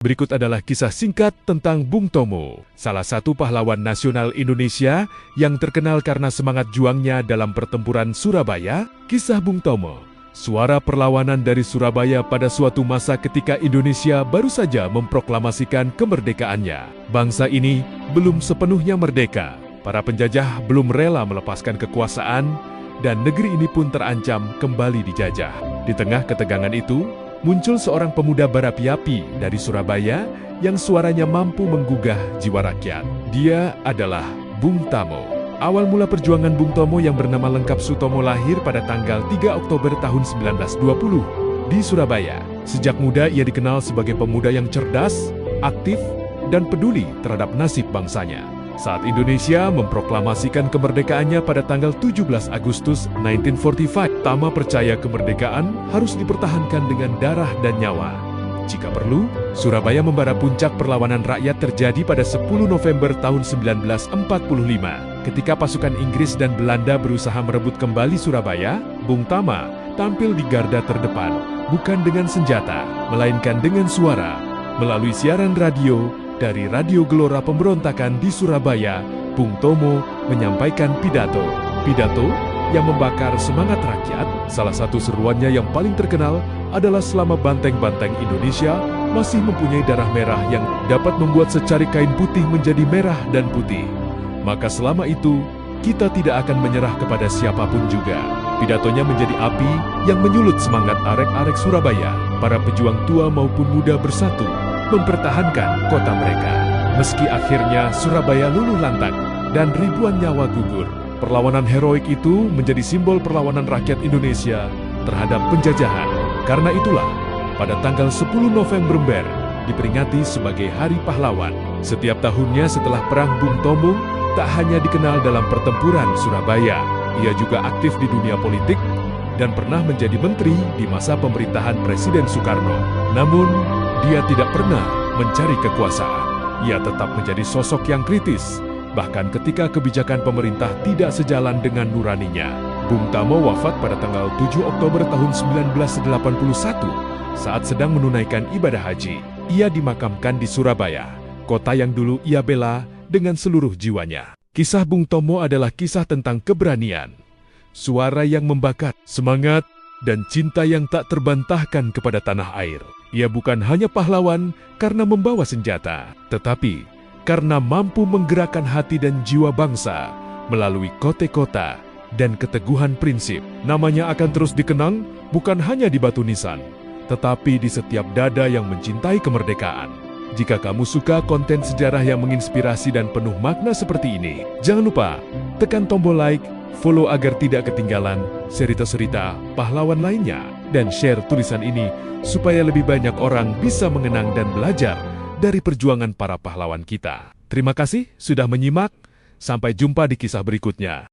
Berikut adalah kisah singkat tentang Bung Tomo, salah satu pahlawan nasional Indonesia yang terkenal karena semangat juangnya dalam pertempuran Surabaya. Kisah Bung Tomo, suara perlawanan dari Surabaya pada suatu masa ketika Indonesia baru saja memproklamasikan kemerdekaannya. Bangsa ini belum sepenuhnya merdeka. Para penjajah belum rela melepaskan kekuasaan dan negeri ini pun terancam kembali dijajah. Di tengah ketegangan itu, muncul seorang pemuda berapi-api dari Surabaya yang suaranya mampu menggugah jiwa rakyat. Dia adalah Bung Tomo. Awal mula perjuangan Bung Tomo yang bernama lengkap Sutomo lahir pada tanggal 3 Oktober tahun 1920 di Surabaya. Sejak muda ia dikenal sebagai pemuda yang cerdas, aktif, dan peduli terhadap nasib bangsanya. Saat Indonesia memproklamasikan kemerdekaannya pada tanggal 17 Agustus 1945, Tama percaya kemerdekaan harus dipertahankan dengan darah dan nyawa. Jika perlu, Surabaya membara puncak perlawanan rakyat terjadi pada 10 November tahun 1945. Ketika pasukan Inggris dan Belanda berusaha merebut kembali Surabaya, Bung Tama tampil di garda terdepan, bukan dengan senjata, melainkan dengan suara. Melalui siaran radio, dari Radio Gelora Pemberontakan di Surabaya, Bung Tomo menyampaikan pidato. Pidato yang membakar semangat rakyat. Salah satu seruannya yang paling terkenal adalah selama banteng-banteng Indonesia masih mempunyai darah merah yang dapat membuat secari kain putih menjadi merah dan putih, maka selama itu kita tidak akan menyerah kepada siapapun juga. Pidatonya menjadi api yang menyulut semangat arek-arek Surabaya. Para pejuang tua maupun muda bersatu mempertahankan kota mereka. Meski akhirnya Surabaya luluh lantak dan ribuan nyawa gugur, perlawanan heroik itu menjadi simbol perlawanan rakyat Indonesia terhadap penjajahan. Karena itulah, pada tanggal 10 November diperingati sebagai Hari Pahlawan. Setiap tahunnya setelah Perang Bung Tomo tak hanya dikenal dalam pertempuran Surabaya, ia juga aktif di dunia politik dan pernah menjadi menteri di masa pemerintahan Presiden Soekarno. Namun, dia tidak pernah mencari kekuasaan. Ia tetap menjadi sosok yang kritis, bahkan ketika kebijakan pemerintah tidak sejalan dengan nuraninya. Bung Tomo wafat pada tanggal 7 Oktober tahun 1981 saat sedang menunaikan ibadah haji. Ia dimakamkan di Surabaya, kota yang dulu ia bela dengan seluruh jiwanya. Kisah Bung Tomo adalah kisah tentang keberanian, suara yang membakar, semangat, dan cinta yang tak terbantahkan kepada tanah air. Ia bukan hanya pahlawan karena membawa senjata, tetapi karena mampu menggerakkan hati dan jiwa bangsa melalui kota-kota dan keteguhan prinsip. Namanya akan terus dikenang bukan hanya di batu nisan, tetapi di setiap dada yang mencintai kemerdekaan. Jika kamu suka konten sejarah yang menginspirasi dan penuh makna seperti ini, jangan lupa tekan tombol like, follow agar tidak ketinggalan cerita-cerita pahlawan lainnya, dan share tulisan ini supaya lebih banyak orang bisa mengenang dan belajar dari perjuangan para pahlawan kita. Terima kasih sudah menyimak, sampai jumpa di kisah berikutnya.